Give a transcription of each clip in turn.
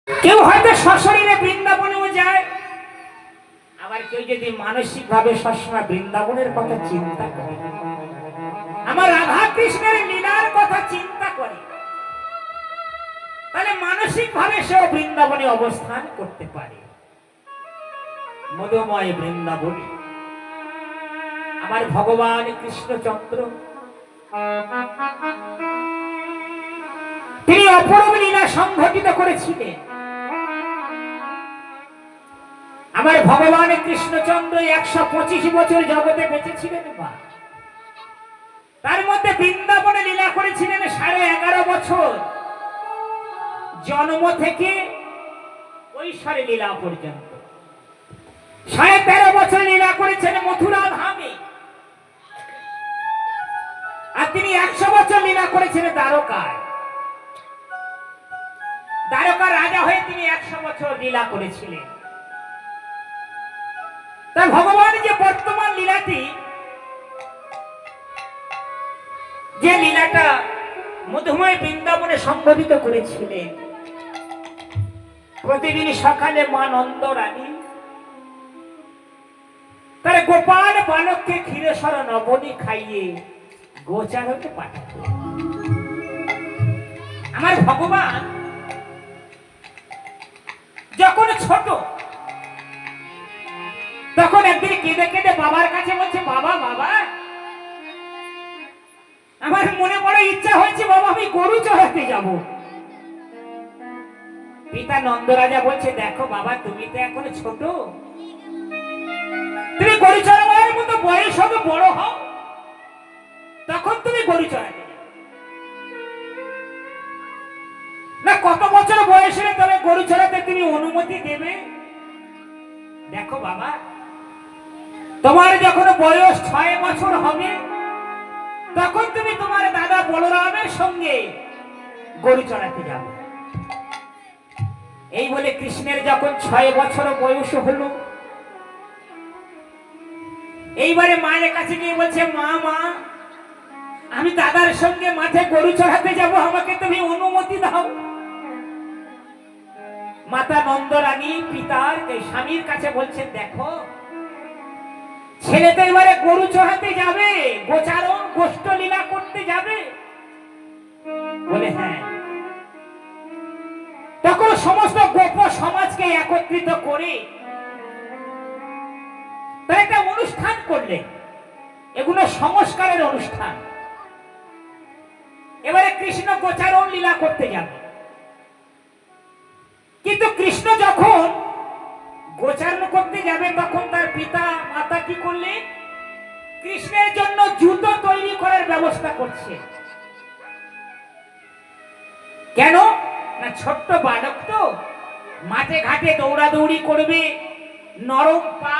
কেউ হয়তো সশরীরে বৃন্দাবনেও যায়, আবার কেউ যদি মানসিক ভাবে সবসময় বৃন্দাবনের কথা চিন্তা করে, আমার রাধা কৃষ্ণের লীলার কথা চিন্তা করে, তাহলে মানসিক ভাবে সেও বৃন্দাবনে অবস্থান করতে পারে। মধুময় বৃন্দাবনে আমার ভগবান কৃষ্ণচন্দ্র তিনি অপরূপ লীলা সংঘটিত করেছিলেন। আমার ভগবান কৃষ্ণচন্দ্র 125 বছর জগতে বেঁচেছিলেন, তার মধ্যে বৃন্দাবনে লীলা করেছিলেন 11.5 বছর, জন্ম থেকে কৈশোরে লীলা পর্যন্ত। 13.5 বছর লীলা করেছেন মথুরা ধামে, আর তিনি 100 বছর লীলা করেছেন দ্বারকায়। দ্বারকার রাজা হয়ে তিনি 100 বছর লীলা করেছিলেন। তাই ভগবান যে বর্তমান লীলাটি, যে লীলাটা মধুময় বৃন্দাবনে সংঘটিত করেছিলেন, প্রতিদিন সকালে মা নন্দরানী তার গোপাল বালককে ক্ষীরেশ্বর নবনী খাইয়ে গোচারণে পাঠাতেন। আমার ভগবান যখন ছোট, তখন একদিন কেঁদে কেঁদে বাবার কাছে বলছে, বাবা বাবা আমার মনে বড় ইচ্ছা হয়েছে, বাবা আমি গরু চড়াতে যাব। পিতা নন্দরাজা বলছে, দেখো বাবা তুমি তো এখন ছোট, তুমি গরু চড়াবার মতো বয়স হবে, বড় হও, তখন তুমি গরু চড়াতে যাবে। না কত বছর বয়স হলে তবে গরু চড়াতে তুমি অনুমতি দেবে? দেখো বাবা তোমার যখন বয়স 6 বছর হবে, তখন তুমি তোমার দাদা বলরামের সঙ্গে গরু চড়াতে যাবে। এই বলে কৃষ্ণের যখন 6 বছর বয়স হলো, এইবারে মায়ের কাছে গিয়ে বলছে, মা মা আমি দাদার সঙ্গে মাঠে গরু চড়াতে যাব, আমাকে তুমি অনুমতি দাও। মাতা নন্দরানী পিতার স্বামীর কাছে বলছেন, দেখো ছেলে তো এবারে গরু চড়াতে যাবে, গোচারণ গোষ্ঠ লীলা করতে যাবে। বলে হ্যাঁ। তখন সমস্ত গোপ সমাজকে একত্রিত করে তারা একটা অনুষ্ঠান করলেন, এগুলো সংস্কারের অনুষ্ঠান। এবারে কৃষ্ণ গোচারণ লীলা করতে যাবে, কিন্তু কৃষ্ণ যখন গোচারণ করতে যাবে তখন তার পিতা মাতা কি করলেন, কৃষ্ণের জন্য জুতো তৈরি করার ব্যবস্থা করছে। কেন না ছোট্ট বালক তো, মাঠে ঘাটে দৌড়াদৌড়ি করবে, নরম পা,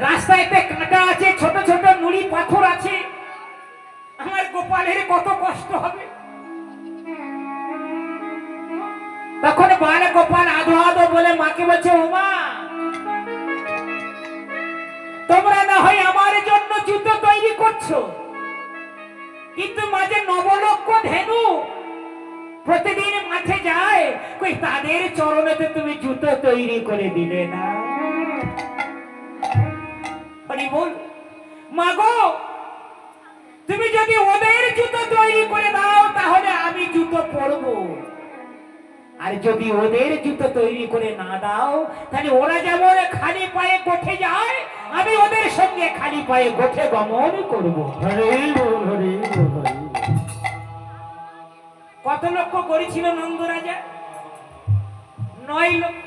রাস্তায়তে কাঁটা আছে, ছোট ছোট নুড়ি পাথর আছে, আমার গোপালের কত কষ্ট হবে। তখন বাল গোপাল আধো আধো বলে মাকে বলছে, ওমা তোমরা না হয় আমার জন্য জুতো তৈরি করছো, কিন্তু মাঝে নবলক্ষ ধেনু প্রতিদিন মাঠে যায়, কই তাদের চরণেতে তুমি জুতো তৈরি করে দিলে না। হরি বল, মাগো তুমি যদি ওদের জুতো তৈরি করে দাও তাহলে আমি জুতো পরবো, আর যদি ওদের জুতো তৈরি করে না দাও তাহলে ওরা যেমন খালি পায়ে গোঠে যায়, আমি ওদের সঙ্গে খালি পায়ে গোঠে গমন করবো। কত লক্ষ করেছিল নন্দরাজা? 9 লক্ষ।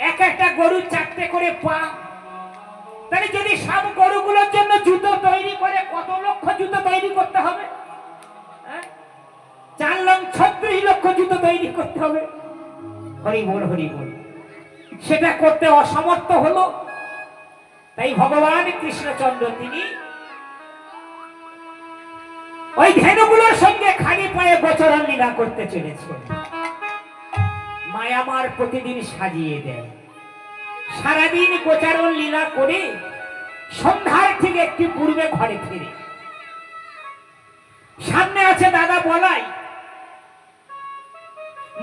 এক একটা গরুর 4টে করে পা, তাহলে যদি সব গরুগুলোর জন্য জুতো তৈরি করে কত লক্ষ জুতো তৈরি করতে হবে? 4,36 লক্ষ জুতো তৈরি করতে হবে। হরি বল হরি বল। সেটা করতে অসমর্থ হলো, তাই ভগবান কৃষ্ণচন্দ্র তিনি ওই ধেনুগুলোর সঙ্গে খালি পায়ে গোচরণ লীলা করতে চলেছেন। মায়ামার প্রতিদিন সাজিয়ে দেয়, সারাদিন গোচারণ লীলা করে সন্ধ্যার ঠিক একটি পূর্বে ঘরে ফিরে। সামনে আছে দাদা বলাই,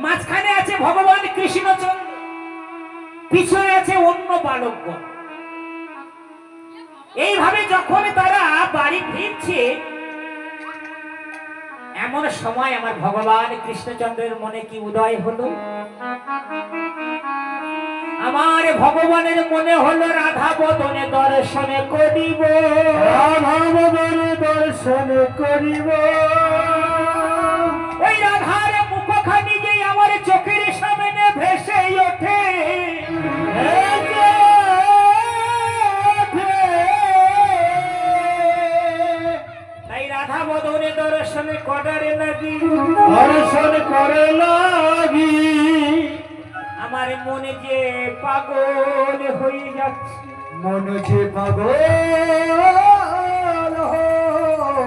মাঝখানে আছে ভগবান কৃষ্ণচন্দ্র, পিছনে আছে অন্য বালকগণ। এইভাবে যখন তারা বাড়ি ফিরছে, এমন সময় আমার ভগবান কৃষ্ণচন্দ্রের মনে কি উদয় হলো? আমার ভগবানের মনে হলো রাধা বদনে দর্শন করিব, রাধা বদনে দর্শন করিব। ওই রাধার মুখখানি যে আমার চোখের সামনে ভেসে ওঠে, তাই রাধা বদনে দর্শন করারে লাগি, দর্শন করে লাগি আমার মনে যে পাগল হয়ে যাচ্ছে, মনে যে পাগল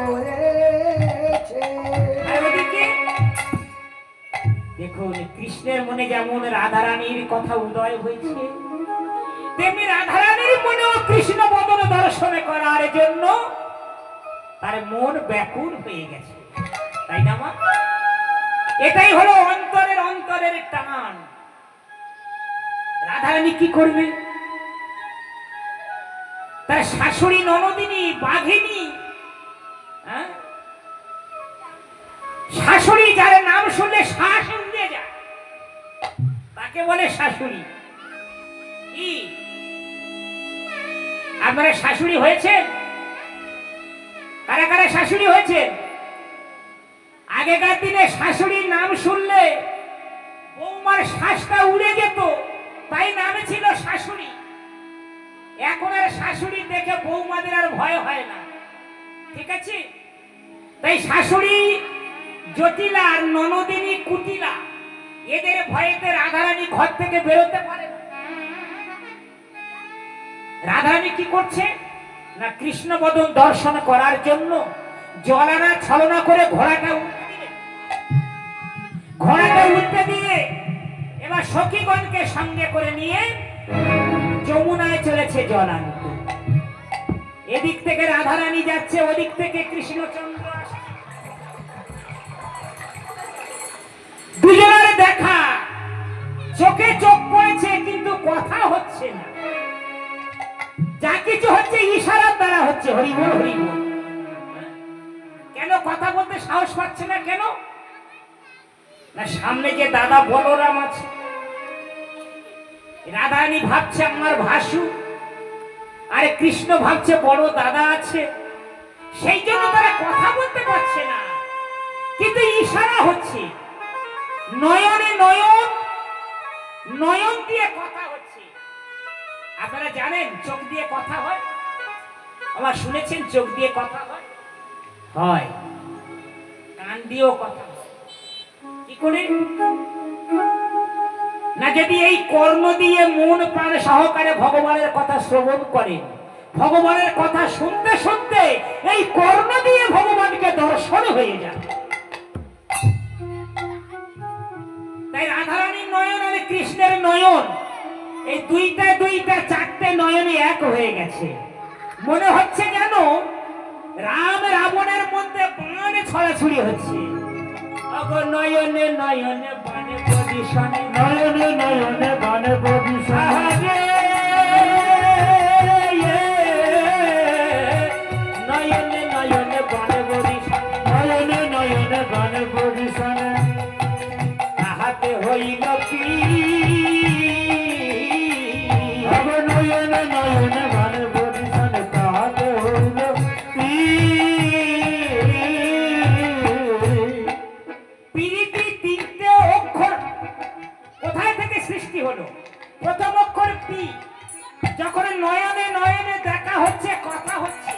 হয়েছে। আর ওদিকে দেখুন, কৃষ্ণের মনে যেমন রাধারানীর কথা উদয় হয়েছে, তেমনি রাধারানীর মনেও কৃষ্ণ বদন দর্শন করার জন্য তার মন ব্যাকুল হয়ে গেছে, তাই না মা? এটাই হলো অন্তরের অন্তরের টান। রাধারানী কি করবে? তার শাশুড়ি ননদিনী বাঘিনী, শাশুড়ি যার নাম শুনলে শ্বাস উঠে যায়, তাকে বলে শাশুড়ি। কি আপনারা শাশুড়ি হয়েছে? কারা কারা শাশুড়ি হয়েছে? আগেকার দিনে শাশুড়ির নাম শুনলে বৌমার শ্বাসটা উড়ে যেত, তাই নামে ছিল শাশুড়ি। এখন আর শাশুড়ি দেখে বৌমাদের আর ভয় হয় না, ঠিক আছে? তাই শাশুড়ি জটিলা আর ননদিনী কুটিলা, এদের ভয়েতে রাধারানী ঘর থেকে বেরোতে পারে না। রাধারানী কি করছে না, কৃষ্ণ বদন দর্শন করার জন্য জলানা ছলনা করে ঘোড়াটা উঠতে দিয়ে এবার সখীগণকে সঙ্গে করে নিয়ে যমুনায় চলেছে জল আনতে। এদিক থেকে রাধারানী যাচ্ছে, ওদিক থেকে কৃষ্ণচন্দ্র আসছে। দুজনের দেখা, চোখে চোখ পড়েছে কিন্তু কথা হচ্ছে না, যা কিছু হচ্ছে ইশারার দ্বারা হচ্ছে। হরি বল হরি বল। কেন কথা বলতে সাহস পাচ্ছে না? কেন না, সামনে যে দাদা বলরাম আছে, রাধারানী ভাবছে আমার ভাসু, আরে কৃষ্ণ ভাবছে বড় দাদা আছে, সেই জন্য তারা কথা বলতে পারছে না, কিন্তু ইশারা হচ্ছে, নয়নে নয়ন, নয়ন দিয়ে কথা হচ্ছে। আপনারা জানেন চোখ দিয়ে কথা হয়? আবার শুনেছেন চোখ দিয়ে কথা হয়? হয়। কান দিয়েও কথা হয়। কি করে না, যদি এই কর্ণ দিয়ে মন প্রাণ সহকারে ভগবানের কথা শ্রবণ করেন, ভগবানের কথা শুনতে শুনতে এই কর্ণ দিয়ে ভগবানকে দর্শন হয়ে যাবে। তাই রাধারানীর নয়ন আর কৃষ্ণের নয়ন, এই দুইটা দুইটা চারটে নয়নে এক হয়ে গেছে। মনে হচ্ছে যেন রাম রাবণের মধ্যে বাণ ছড়াছড়ি হচ্ছে। নয়নে নয়নে বাণে প্রদিশনে, নয়নে নয়নে বানে প্রদিশনে, নয়নে নয়নে বাণে প্রদিশনে, নয়নে নয়নে বানে প্রদিশনে, তাহাতে হইল কি? নয়নে নয়নে বানে প্রদিশনে, তাহাতে হইল কি? পিরিতি তিনটে অক্ষর কোথায় থেকে সৃষ্টি হলো? প্রথম অক্ষর পি, যখন নয়নে নয়নে দেখা হচ্ছে, কথা হচ্ছে,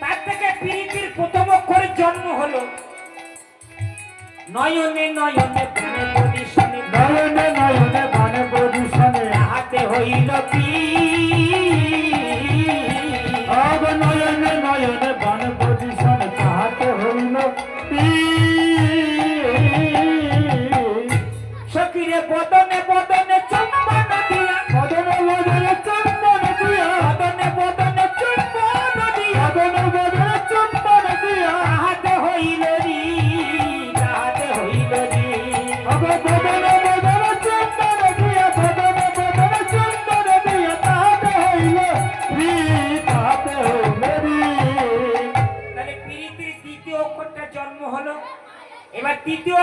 তার থেকে পিরিতির প্রথম অক্ষরের জন্ম হলো। নয়নে নয়নে বানে প্রদিশনে, নয়নে নয়নে বানে প্রদিশনে, তাহাতে হইল কি? নয়নে নয়নে বানে প্রদিশনে, তাহাতে হইল কি? সখীরে বদনে বদনে চুম্বন দিয়া, বদনে বদনে চুম্বন দিয়া, বদনে বদনে চুম্বন দিয়া, বদনে বদনে চুম্বন দিয়া, তাহাতে হইল রি, তাহাতে হইল রি।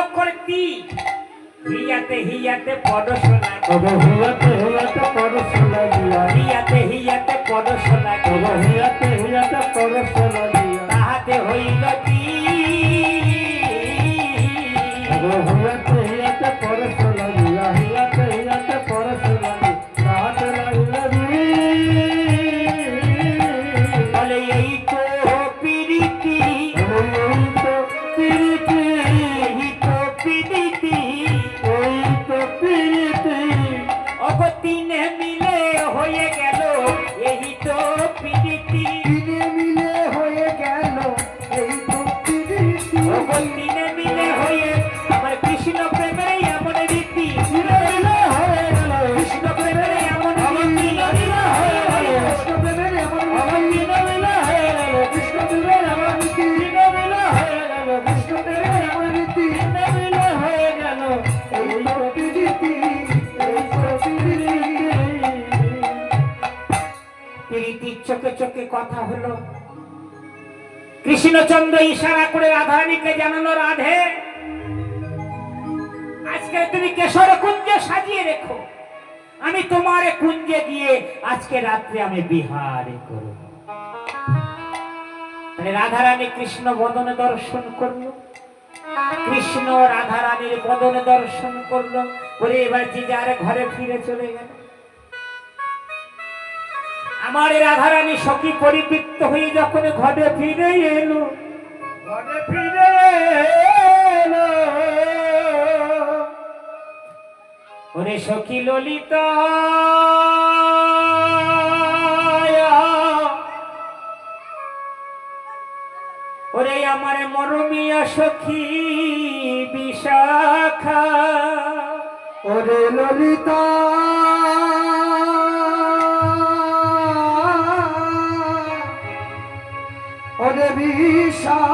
অক্ষর তি, হিয়াতে হিয়াতে পদশোনা, তবে হিয়াতে হিয়াতে পরশ লাগিয়া হিয়াতে হিয়াতে পদশোনা, তবে হিয়াতে হিয়াতে পরশ লাগিয়া তাহাতে হইল কি, তবে হিয়াতে হিয়াতে পরশ লাগিয়া হিয়াতে হিয়াতে পরশ লাগিয়া তাহাতে লাগিল বলে এই তো পিরিতি, এই তো প্রীতি এই তো পিরিতি, এই তো প্রীতি অগতিনে মিলে হয়ে গেল এই তো পিরিতি, দিনে মিলে হয়ে গেল এই তো প্রীতি অগতিনে মিলে হয়ে আমার কৃষ্ণ প্রেমের এমন রীতি, দিনে মিলে হয়ে গেল কৃষ্ণ প্রেমের এমন আমার রীতি, দিনে মিলে হয়ে গেল কৃষ্ণ প্রেমের এমন আমার দিনে মিলে হয়ে গেল কৃষ্ণ প্রেমের এমন রীতি দিনে মিলে হয়ে গেল কৃষ্ণ প্রেমের এমন রীতি দিনে মিলে হয়ে গেল এই তো প্রীতি এই তো প্রীতি প্রীতির চোখে চোখে কথা হলো। কৃষ্ণচন্দ্র ইশারা করে রাধারানীকে জানালো, রাধে আজকে তুমি কেশর কুঞ্জে সাজিয়ে রেখো, আমি তোমার কুঞ্জে গিয়ে আজকে রাত্রে আমি বিহারে করব। তাহলে রাধারানী কৃষ্ণ বদনে দর্শন করলো, কৃষ্ণ রাধারানীর বদনে দর্শন করলো, বলে এবার যে যার ঘরে ফিরে চলে গেল। আমার রাধারানী সখী পরিবৃত্ত হয়ে যখন ঘরে ফিরে এলো, ঘরে ফিরে এলো, ওরে সখী ললিতা ওরে আমার মরমিয়া সখী বিশাখা, ওরে ললিতা ওরে বিশাখা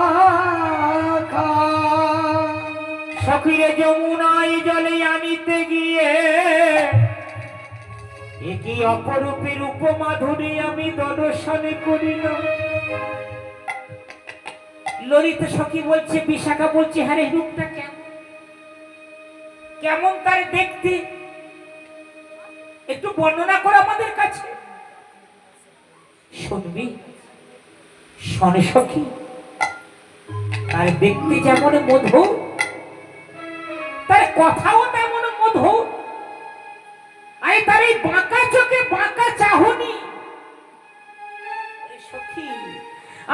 সখীরে যমুনায় জলে আনিতে গিয়ে একই অপরূপের উপমাধুরী আমি দর্শনে করিলাম। ললিতা সখী বলছে, বিশাখা বলছে, হ্যাঁ রে, রূপটা কেমন, কেমন তার দেখতে, একটু বর্ণনা করে আমাদের কাছে শুনবি। শোনে সখী, তার দেখতে যেমন মধুর, তার কথাও তেমন মধুর, আরে তার এই বাঁকা চোখে বাঁকা চাহনি, সখী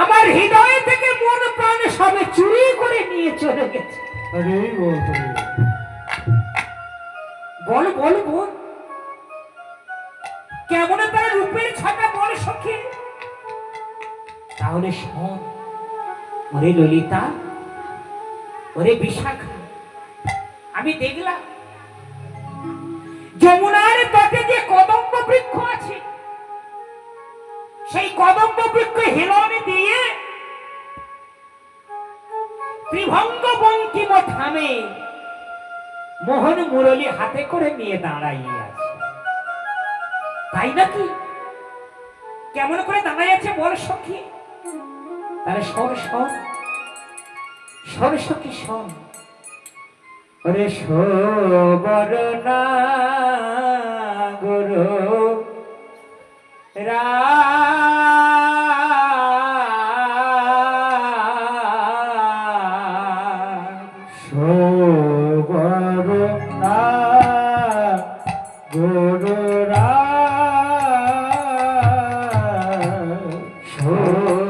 আমার হৃদয় থেকে মন প্রাণ সবে চুরি করে নিয়ে চলে গেছে। আরে বল বল বল, কেমন তার রূপের ছটা বল সখী। তাহলে শোন, ওরে ললিতা, ওরে বিশাখা, আমি দেখলাম যমুনার তটে যে কদম্ব বৃক্ষ আছে, সেই কদম্ব বৃক্ষ হিলন দিয়ে ত্রিভঙ্গ বঙ্কিম থামে মোহন মুরলী হাতে করে নিয়ে দাঁড়াইয়ে আছে। তাই নাকি? কেমন করে দাঁড়াই আছে বল সখী। তাহলে শোন শোন শোন সখী শোন, ওরে শোবরনা গুরু রা শোবরনা গুরুরা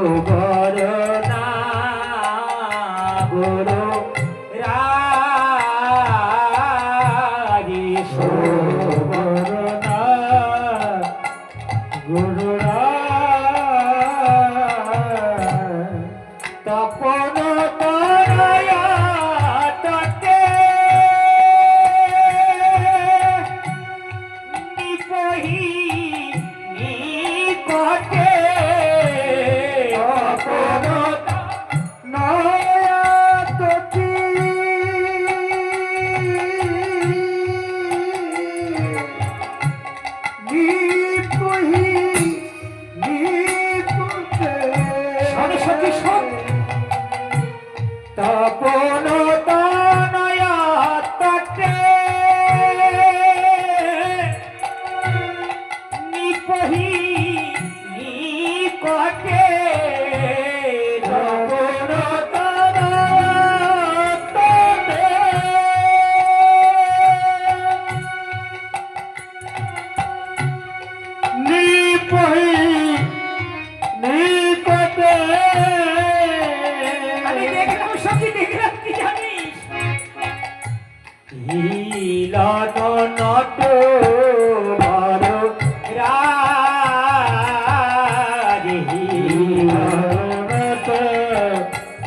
শোবরনা গুরু রাজি শোবরনা গুরুরা তপন তনয়া তটে হিলন নট বর রাজ হিলনত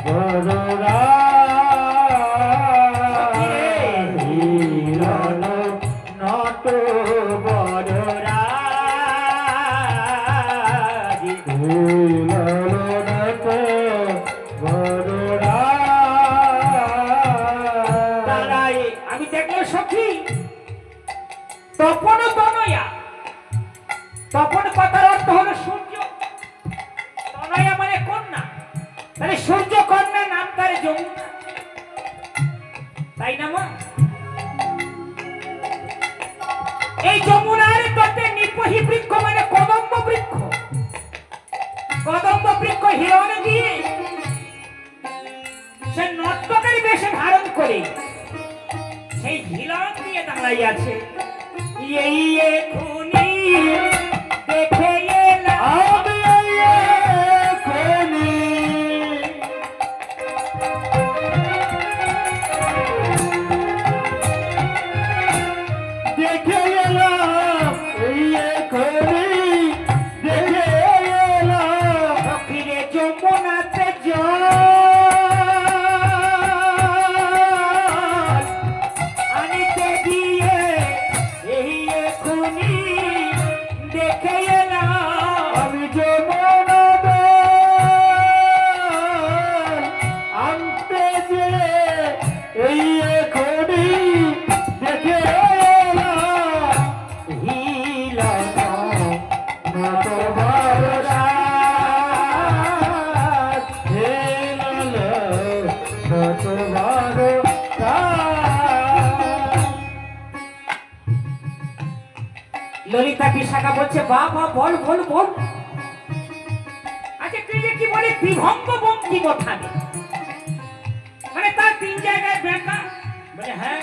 বড় রাজ হিলন নট বর রাজ হিলনত বড় রাজ তারাই আমি দেখলো সখী তপন তনয়া তপন কথার অর্থ হলো সূর্য তনয়া মানে কন্যা তাহলে সূর্য কন্যা নাম তার যমুনা তাই না মা এই যমুনার তটে নিপহি বৃক্ষ মানে কদম্ব বৃক্ষ হিরণ দিয়ে সে নর্তকের বেশে ধারণ করে সেই হিরণ দিয়ে দাঁড়াই আছে এই এখুনি দেখে এলাম আমি এখনি দেখে এলাম এই এখনি দেখে এলাম ফিরে যমুনাতে জল আনিতে দিয়ে এই এখুনি দেখে এলাম আমি যমুনা আনতে যে এই এখনি দেখে এলাম হিলন নত ভরসা হেলাল নত ভরসা ললিতা বিশাখা বলছে বাবা বল বল বল আচ্ছা তুই যে কি বলে বিভঙ্গ বঙ্কিম থানে মানে তার তিন জায়গায় ব্যাখ্যা বলে হ্যাঁ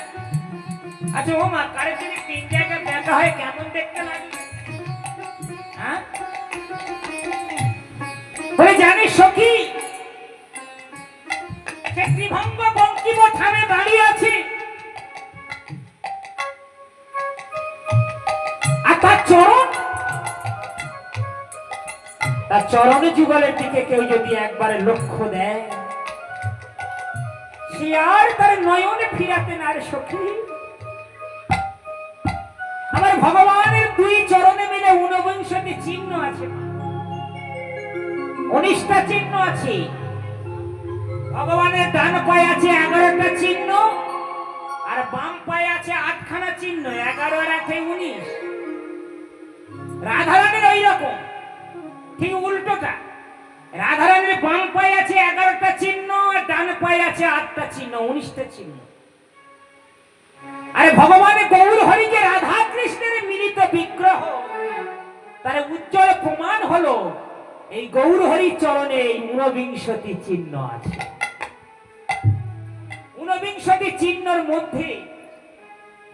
আচ্ছা ও মা কারের যদি তিন জায়গায় ব্যাখ্যা হয় কেমন দেখতে লাগে হ্যাঁ বলে জানিস সখী সে বিভঙ্গ বঙ্কিম থানে দাঁড়িয়ে আছে আর তার চরণে যুগলের দিকে কেউ যদি একবারে লক্ষ্য দেয় সে আর তার নয়নে ফিরাতে না রে সখী আমার ভগবানের দুই চরণে মিলে 49টি চিহ্ন আছে 19টা চিহ্ন আছে ভগবানের ডান পায়ে আছে 11টা চিহ্ন আর বাম পায়ে আছে 8খানা চিহ্ন 11 আর 8 19 রাধারানীর ওই রকম ঠিক উল্টোটা রাধারানীর বাম পায়ে আছে 11টা চিহ্ন আর ডান পায়ে আছে 8টা চিহ্ন 19টা চিহ্ন আরে ভগবানের গৌর হরিকে রাধা কৃষ্ণের মিলিত বিগ্রহ তার উজ্জ্বল প্রমাণ হলো এই গৌর হরি চরণে এই 49টি চিহ্ন আছে 49টি চিহ্নের মধ্যে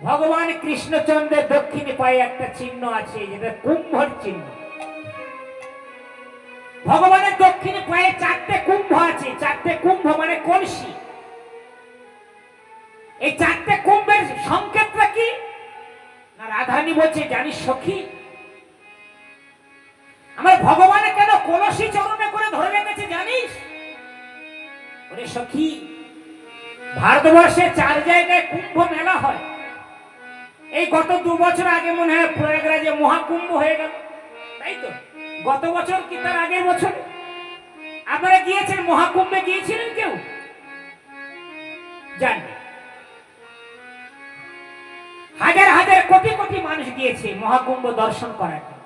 ভগবান কৃষ্ণচন্দ্রের দক্ষিণে পায়ে একটা চিহ্ন আছে যেটা কুম্ভর চিহ্ন ভগবানের দক্ষিণে পায়ে 4টে কুম্ভ আছে 4টে কুম্ভ মানে কলসি এই 4টে কুম্ভের সংকেতটা কি না রাধারানী বলছে জানিস সখী আমার ভগবানে কেন কলসি চরণে করে ধরে রেখেছে জানিস ওরে সখী ভারতবর্ষে 4 জায়গায় কুম্ভ মেলা হয় এই গত 2 বছর আগে মনে হয় প্রয়াগরাজে মহাকুম্ভ হয়ে গেল তাই তো গত বছর কি তার আগের বছর আপনারা গিয়েছেন মহাকুম্ভে গিয়েছিলেন কেউ জানেন হাজার হাজার কোটি কোটি মানুষ গিয়েছে মহাকুম্ভ দর্শন করার জন্য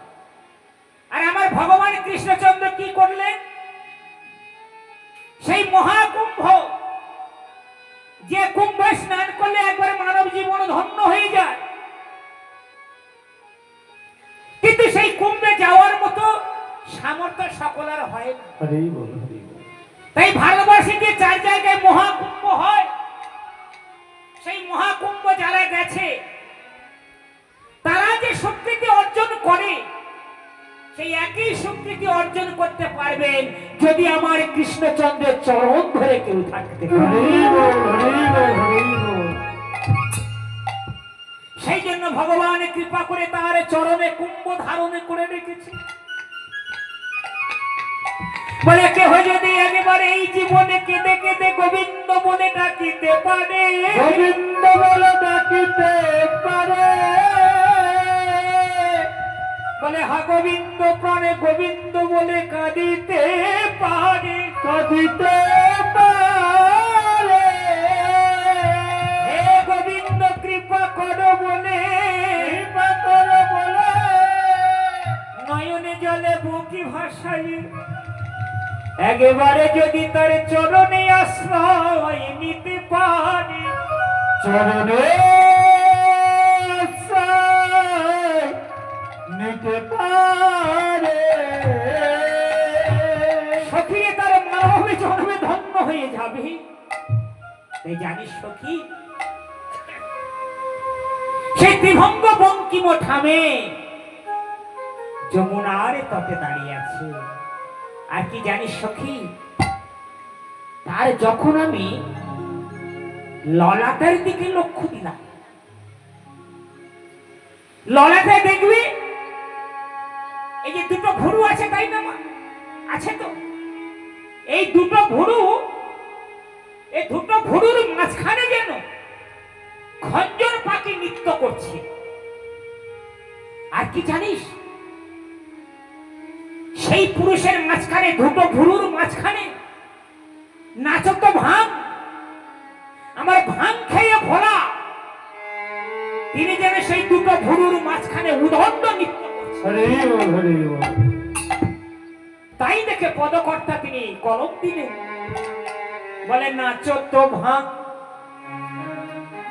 আর আমার ভগবান কৃষ্ণচন্দ্র কি করলেন সেই মহাকুম্ভ যে কুম্ভে স্নান করলে একবার মানব জীবন ধন্য হয়ে যায় কিন্তু সেই কুম্ভে যাওয়ার মতো সামর্থ্য সকলের হয় না হরি বল হরি বল তাই ভারতবর্ষে যে 4 জায়গায় মহাকুম্ভ হয় সেই মহাকুম্ভ যারা গেছে তারা যে শক্তিটি অর্জন করে সেই একই শক্তিটি অর্জন করতে পারবেন যদি আমার কৃষ্ণচন্দ্রের চরণ ধরে কেউ থাকতে পারে হরি বল হরি বল হরি বল ভগবান কৃপা করে তার চরণে কুম্ভ ধারণ করে রেখেছে। বলে কেহ যদি একেবারে এই জীবনে কেঁদে কেঁদে গোবিন্দ বলে ডাকিতে পারে, গোবিন্দ বলে ডাকিতে পারে, বলে হা গোবিন্দ প্রাণে গোবিন্দ বলে কাঁদিতে পারে, কাঁদিতে পারে, হে গোবিন্দ কৃপা করো বলে, কৃপা করো বলে, নয়নে জলে বুকি ভাসাই একেবারে যদি তার চরণে আশ্রয় নিতে পারে, চরণে আশ্রয় নিতে পারে, সখী তার মানবে জন্মে ধন্য হয়ে যাবে। তাই জানিস সখী, সেই ত্রিভঙ্গ বঙ্কিম ঠামে যমুনার তটে দাঁড়িয়ে আছে। আর কি জানিস সখী, তার যখন আমি ললাটার দিকে লক্ষ্য দিলাম, ললাটায় দেখবি এই যে দুটো ভুরু আছে, তাই না মা? আছে তো? এই দুটো ভুরু, এই দুটো ভুরুর মাঝখানে যেন খঞ্জর পাখি নৃত্য করছে। আর কি জানিস, সেই পুরুষের মাঝখানে, দুটো ভুরুর মাঝখানে নাচত ভাঙ, আমার ভাঙ খেয়ে ভোলা, তিনি যেন সেই দুটো ভুরুর মাঝখানে উদণ্ড নৃত্য করছে। হরে বল, হরে বল। তাই দেখে পদকর্তা তিনি কলম দিলেন, বলে নাচত ভাঙ,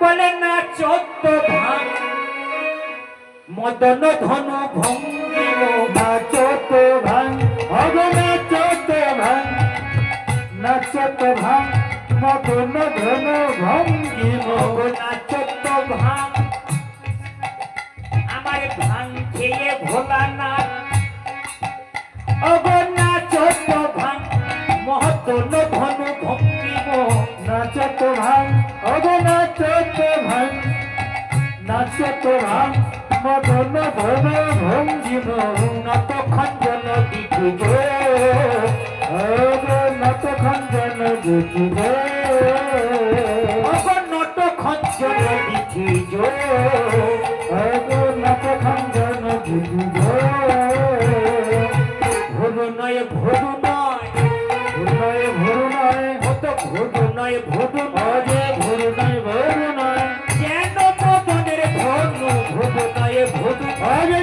বলে নাচত ভাঙ, মদন ধন ভঙ্গিম, নাচত ভাঙ, অগ নাচত ভাঙ, নাচত ভাঙ, মদন ধন ভঙ্গিম, নাচত ভাঙ, আমার ভাঙ খেয়ে ভোলা না, অগ নাচত ভাঙ, মদন ধন ভঙ্গিম, নাচত ভাঙ, অগ নাচত ভাঙ, নাচত ভাঙ, মদন ধন ভঙ্গিম, নত খঞ্জন দিঠুজ, অগ নত খঞ্জন বুঝিব, অগ নত খঞ্জন দিঠুজ, অগ নত খঞ্জন বুঝিব, ভুরু নয় ভুরু নয়, ভুরুনয় ভুরুনয়, কত ভুরু নয় ভুরু নয়, অজে ভুরুনয় ভুরুনয়, যেন মদনের ধনু, ভুরু নয় ভুরু নয়, অজে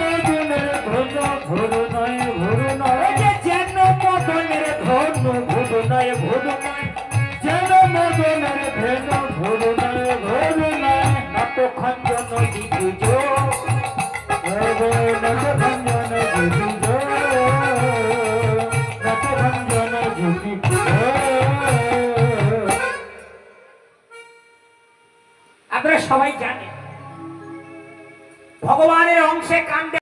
মদনের ধন ভুরুনয় ভুরুনয়, যেন মদনের ধনু, ভুরু নয় ভুরু নয়, যেন মদনের ধন ভুরুনয় ভুরুনয়, নত খঞ্জন দিঠুজ, অগ নত খঞ্জন বুঝিব, নত খঞ্জন বুঝিব। আপনারা সবাই জানেন ভগবানের অংশে কান্দে